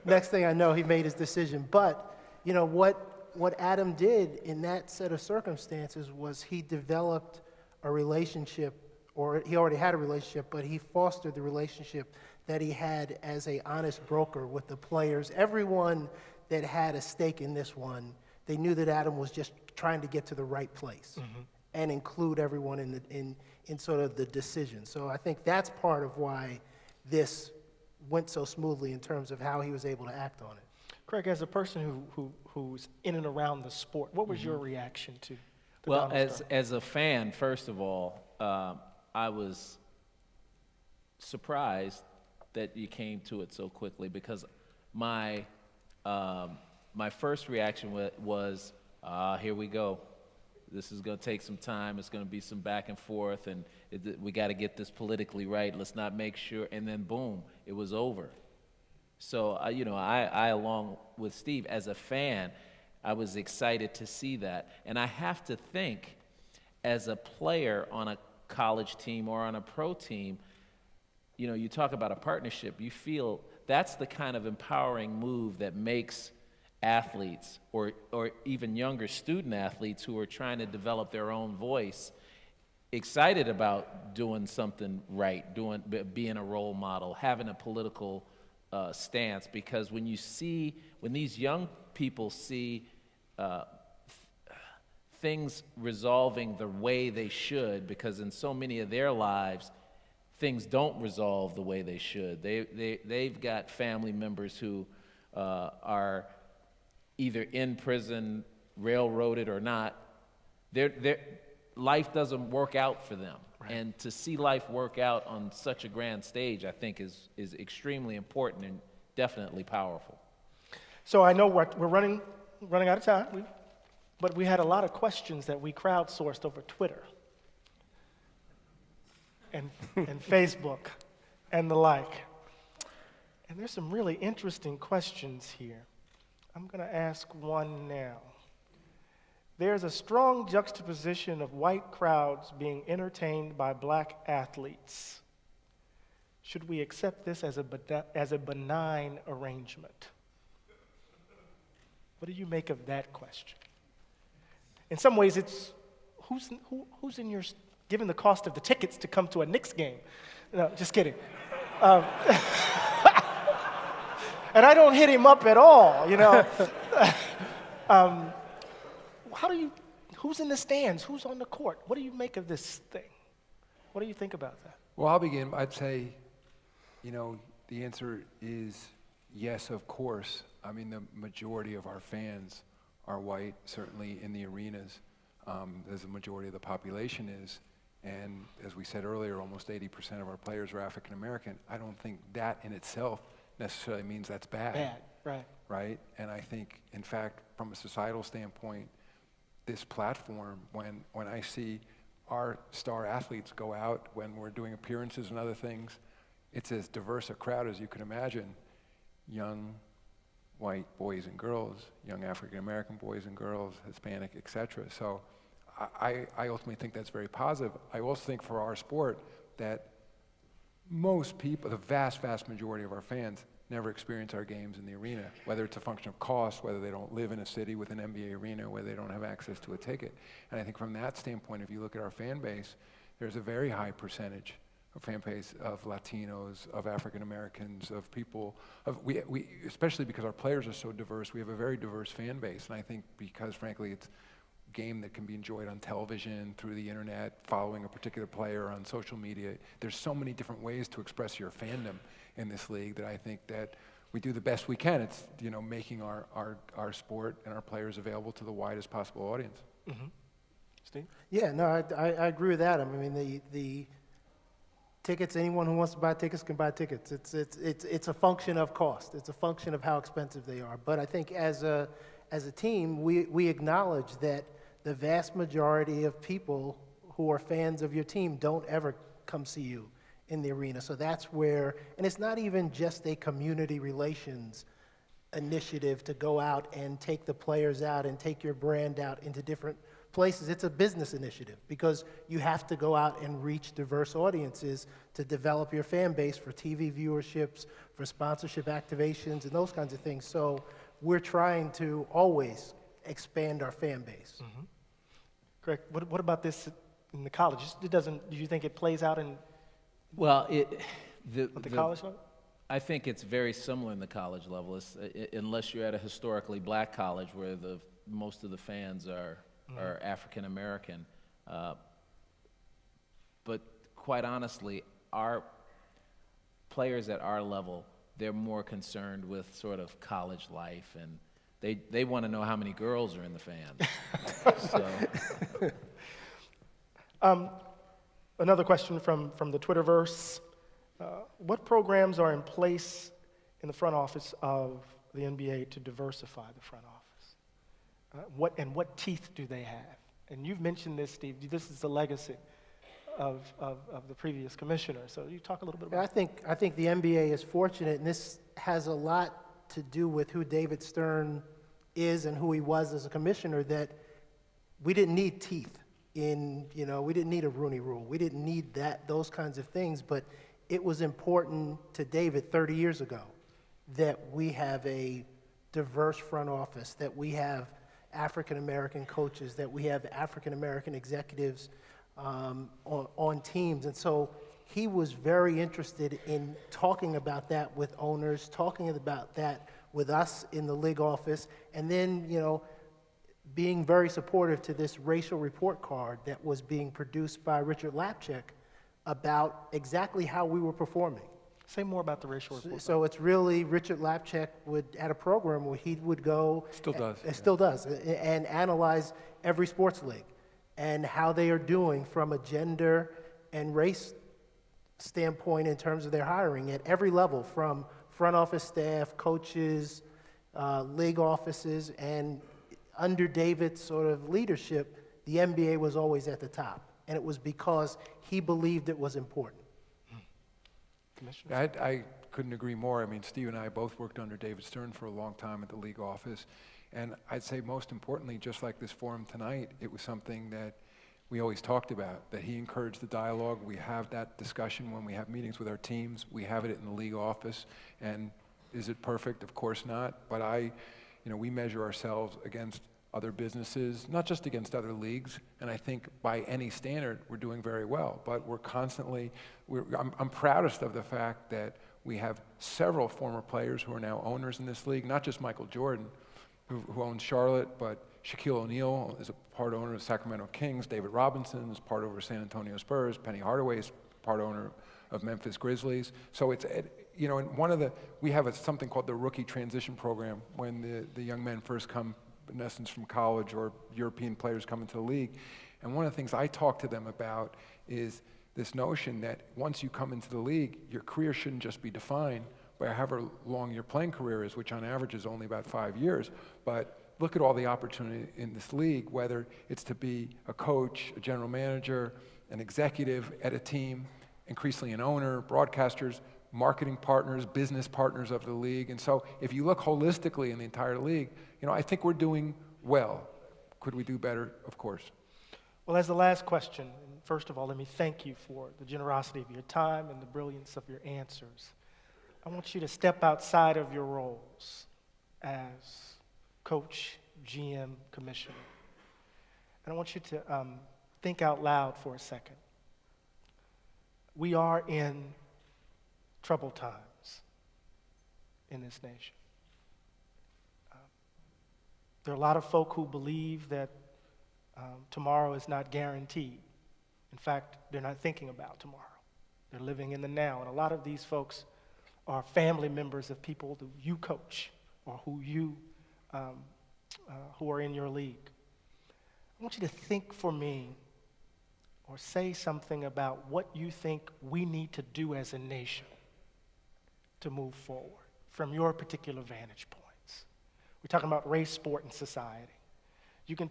next thing I know, he made his decision. But, you know, what Adam did in that set of circumstances was he developed a relationship, or he already had a relationship, but he fostered the relationship that he had as an honest broker with the players. Everyone that had a stake in this one, they knew that Adam was just trying to get to the right place and include everyone in sort of the decision. So I think that's part of why this went so smoothly in terms of how he was able to act on it. Craig, as a person who's in and around the sport, what was your reaction to the Well, Donald Sterling? as a fan, first of all, I was surprised that you came to it so quickly, because my first reaction was, here we go. This is going to take some time. It's going to be some back and forth, and we got to get this politically right. Let's not make sure. And then, boom, it was over. So, I, along with Steve, as a fan, I was excited to see that. And I have to think, as a player on a college team or on a pro team, you talk about a partnership. You feel that's the kind of empowering move that makes athletes or even younger student athletes who are trying to develop their own voice excited about doing something right, being a role model, having a political stance. Because when these young people see things resolving the way they should, because in so many of their lives, things don't resolve the way they should. They've got family members who are either in prison, railroaded or not. Life doesn't work out for them. Right. And to see life work out on such a grand stage, I think is extremely important and definitely powerful. So I know we're running out of time, but we had a lot of questions that we crowdsourced over Twitter and Facebook and the like. And there's some really interesting questions here. I'm going to ask one now. There's a strong juxtaposition of white crowds being entertained by black athletes. Should we accept this as a benign arrangement? What do you make of that question? In some ways, it's who's in your, given the cost of the tickets to come to a Knicks game. No, just kidding. And I don't hit him up at all, you know. Who's in the stands? Who's on the court? What do you make of this thing? What do you think about that? Well, I'll begin. I'd say, the answer is yes, of course. I mean, the majority of our fans are white, certainly in the arenas, as the majority of the population is. And as we said earlier, almost 80% of our players are African American. I don't think that in itself necessarily means that's bad. Bad, right. Right? And I think, in fact, from a societal standpoint, this platform, when I see our star athletes go out, when we're doing appearances and other things, it's as diverse a crowd as you can imagine. Young white boys and girls, young African American boys and girls, Hispanic, et cetera. So I ultimately think that's very positive. I also think for our sport that most people, the vast, vast majority of our fans, never experience our games in the arena, whether it's a function of cost, whether they don't live in a city with an NBA arena, whether they don't have access to a ticket. And I think from that standpoint, if you look at our fan base, there's a very high percentage of fan base of Latinos, of African Americans, of people, we especially because our players are so diverse, we have a very diverse fan base. And I think because, frankly, it's a game that can be enjoyed on television, through the internet, following a particular player on social media. There's so many different ways to express your fandom in this league that I think that we do the best we can. It's, making our sport and our players available to the widest possible audience. Mm-hmm. Steve? Yeah, no, I agree with that. I mean, the tickets, anyone who wants to buy tickets can buy tickets. It's a function of cost. It's a function of how expensive they are. But I think as a team, we acknowledge that the vast majority of people who are fans of your team don't ever come see you in the arena. So that's where, and it's not even just a community relations initiative to go out and take the players out and take your brand out into different places. It's a business initiative because you have to go out and reach diverse audiences to develop your fan base for TV viewerships, for sponsorship activations, and those kinds of things. So we're trying to always expand our fan base. Mm-hmm. Greg, what about this in the college? Do you think it plays out in Well, the college level? I think it's very similar in the college level, unless you're at a historically black college where most of the fans are African American. But quite honestly, our players at our level, they're more concerned with sort of college life, and they want to know how many girls are in the fans. Another question from the Twitterverse. What programs are in place in the front office of the NBA to diversify the front office? What teeth do they have? And you've mentioned this, Steve. This is the legacy of the previous commissioner. So you talk a little bit about that. I think the NBA is fortunate, and this has a lot to do with who David Stern is and who he was as a commissioner, that we didn't need teeth. We didn't need a Rooney Rule. We didn't need those kinds of things, but it was important to David 30 years ago that we have a diverse front office, that we have African-American coaches, that we have African-American executives on teams. And so he was very interested in talking about that with owners, talking about that with us in the league office, and then, being very supportive to this racial report card that was being produced by Richard Lapchick about exactly how we were performing. Say more about the racial report. So it's really, Richard Lapchick had a program where he would go. Still does. It still does, and analyze every sports league and how they are doing from a gender and race standpoint in terms of their hiring at every level, from front office staff, coaches, league offices, and under David's sort of leadership, the NBA was always at the top. And it was because he believed it was important. I couldn't agree more. I mean, Steve and I both worked under David Stern for a long time at the league office. And I'd say most importantly, just like this forum tonight, it was something that we always talked about, that he encouraged the dialogue. We have that discussion when we have meetings with our teams. We have it in the league office. And is it perfect? Of course not. But we measure ourselves against other businesses, not just against other leagues, and I think by any standard, we're doing very well. But we're constantly, I'm proudest of the fact that we have several former players who are now owners in this league, not just Michael Jordan, who owns Charlotte, but Shaquille O'Neal is a part owner of the Sacramento Kings, David Robinson is part owner of San Antonio Spurs, Penny Hardaway is part owner of Memphis Grizzlies. So it's, and we have something called the Rookie Transition Program when the young men first come, in essence, from college, or European players come into the league. And one of the things I talk to them about is this notion that once you come into the league, your career shouldn't just be defined by however long your playing career is, which on average is only about 5 years. But look at all the opportunity in this league, whether it's to be a coach, a general manager, an executive at a team, increasingly an owner, broadcasters, marketing partners, business partners of the league. And so if you look holistically in the entire league, I think we're doing well. Could we do better? Of course. Well, as the last question, first of all, let me thank you for the generosity of your time and the brilliance of your answers. I want you to step outside of your roles as coach, GM, commissioner. And I want you to think out loud for a second. We are in troubled times in this nation. There are a lot of folk who believe that tomorrow is not guaranteed. In fact, they're not thinking about tomorrow. They're living in the now. And a lot of these folks are family members of people that you coach or who are in your league. I want you to think for me or say something about what you think we need to do as a nation to move forward from your particular vantage points. We're talking about race, sport, and society. You can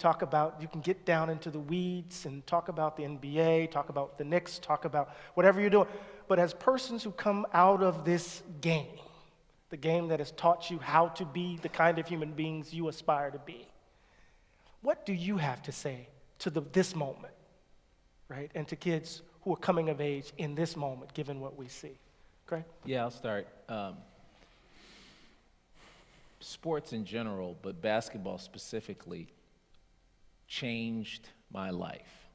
get down into the weeds and talk about the NBA, talk about the Knicks, talk about whatever you're doing. But as persons who come out of this game, the game that has taught you how to be the kind of human beings you aspire to be, what do you have to say to this moment, right? And to kids who are coming of age in this moment, given what we see? Okay? Yeah, I'll start. Sports in general, but basketball specifically, changed my life,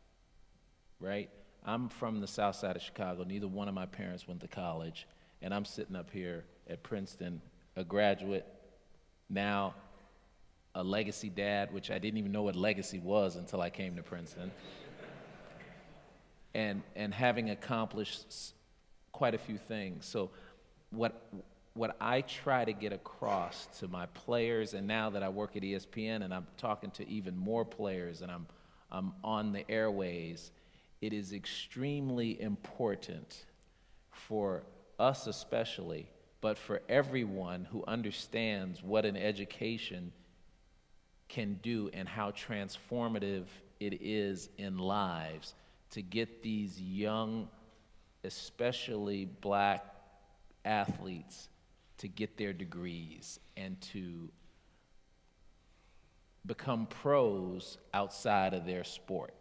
right? I'm from the south side of Chicago. Neither one of my parents went to college, and I'm sitting up here at Princeton, a graduate, now a legacy dad, which I didn't even know what legacy was until I came to Princeton, and having accomplished quite a few things. So what I try to get across to my players, and now that I work at ESPN and I'm talking to even more players and I'm on the airways, it is extremely important for us especially, but for everyone who understands what an education can do and how transformative it is in lives, to get these young, especially black athletes, to get their degrees and to become pros outside of their sport.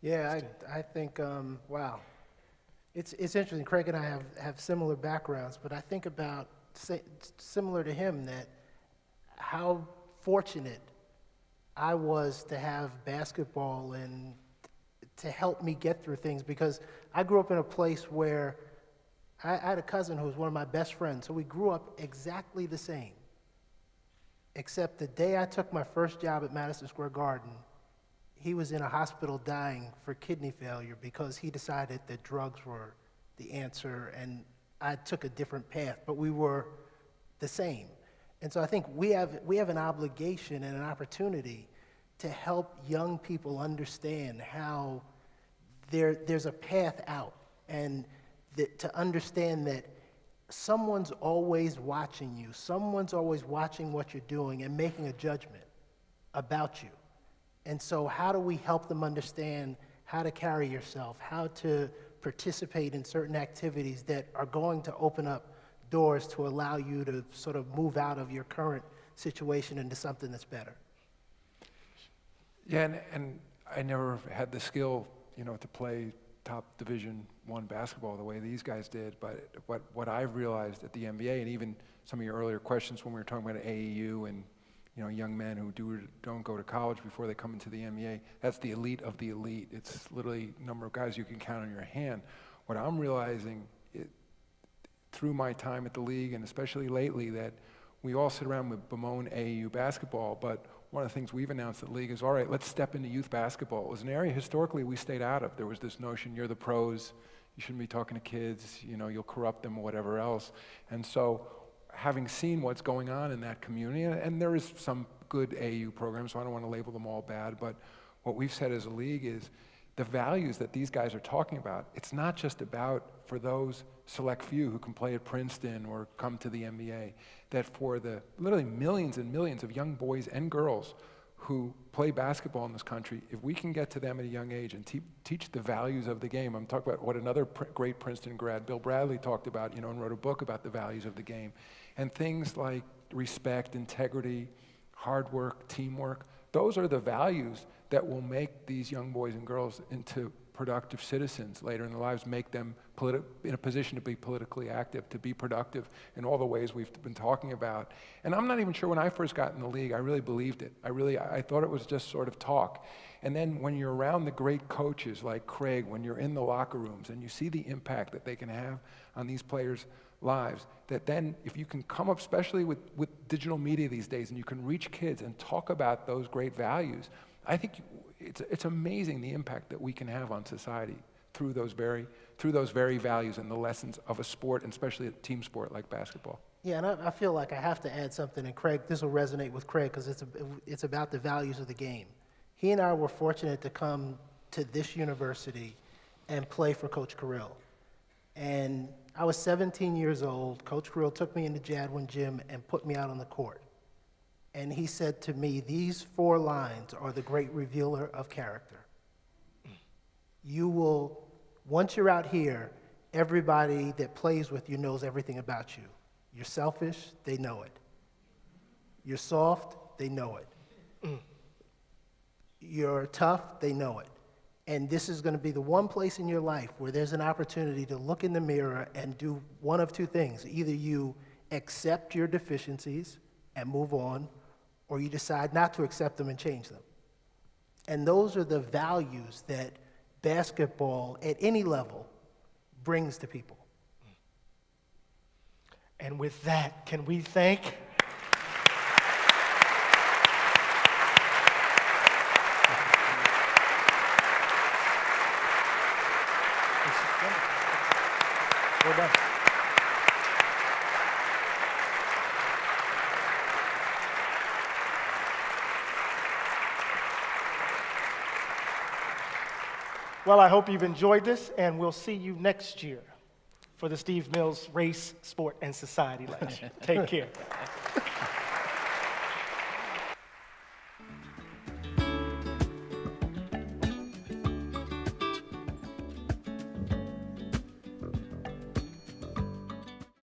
Yeah, I think, wow. It's interesting. Craig and I have similar backgrounds, but I think about, similar to him, that how fortunate I was to have basketball and to help me get through things, because I grew up in a place where I had a cousin who was one of my best friends, so we grew up exactly the same. except the day I took my first job at Madison Square Garden, he was in a hospital dying for kidney failure because he decided that drugs were the answer, and I took a different path, but we were the same. And so I think we have an obligation and an opportunity to help young people understand how there's a path out, and to understand that someone's always watching you, someone's always watching what you're doing and making a judgment about you. And so how do we help them understand how to carry yourself, how to participate in certain activities that are going to open up doors to allow you to sort of move out of your current situation into something that's better? Yeah, and I never had the skill, to play top Division I basketball the way these guys did, but what I've realized at the NBA, and even some of your earlier questions when we were talking about AAU and young men who don't go to college before they come into the NBA, that's the elite of the elite. It's literally a number of guys you can count on your hand. What I'm realizing through my time at the league, and especially lately, that we all sit around with bemoan AAU basketball, but one of the things we've announced at the league is, all right, let's step into youth basketball. It was an area historically we stayed out of. There was this notion, you're the pros, you shouldn't be talking to kids, you'll corrupt them or whatever else. And so having seen what's going on in that community, and there is some good AAU programs, so I don't want to label them all bad, but what we've said as a league is the values that these guys are talking about, it's not just about for those select few who can play at Princeton or come to the NBA, that for the literally millions and millions of young boys and girls who play basketball in this country, if we can get to them at a young age and teach the values of the game. I'm talking about what another great Princeton grad, Bill Bradley, talked about, and wrote a book about the values of the game. And things like respect, integrity, hard work, teamwork, those are the values that will make these young boys and girls into productive citizens later in their lives, make them in a position to be politically active, to be productive in all the ways we've been talking about. And I'm not even sure when I first got in the league, I really believed it. I thought it was just sort of talk. And then when you're around the great coaches like Craig, when you're in the locker rooms and you see the impact that they can have on these players' lives, that then if you can come up, especially with digital media these days, and you can reach kids and talk about those great values, I think it's amazing the impact that we can have on society through those very values and the lessons of a sport, and especially a team sport like basketball. Yeah, and I feel like I have to add something, and Craig, this will resonate with Craig because it's about the values of the game. He and I were fortunate to come to this university and play for Coach Carrill. And I was 17 years old. Coach Carrill took me into Jadwin Gym and put me out on the court. And he said to me, these 4 lines are the great revealer of character. You will, once you're out here, everybody that plays with you knows everything about you. You're selfish, they know it. You're soft, they know it. You're tough, they know it. And this is going to be the one place in your life where there's an opportunity to look in the mirror and do one of 2 things. Either you accept your deficiencies and move on, or you decide not to accept them and change them. And those are the values that basketball at any level brings to people. And with that, can we thank We're done. Well, I hope you've enjoyed this, and we'll see you next year for the Steve Mills Race, Sport, and Society Lecture. Take care.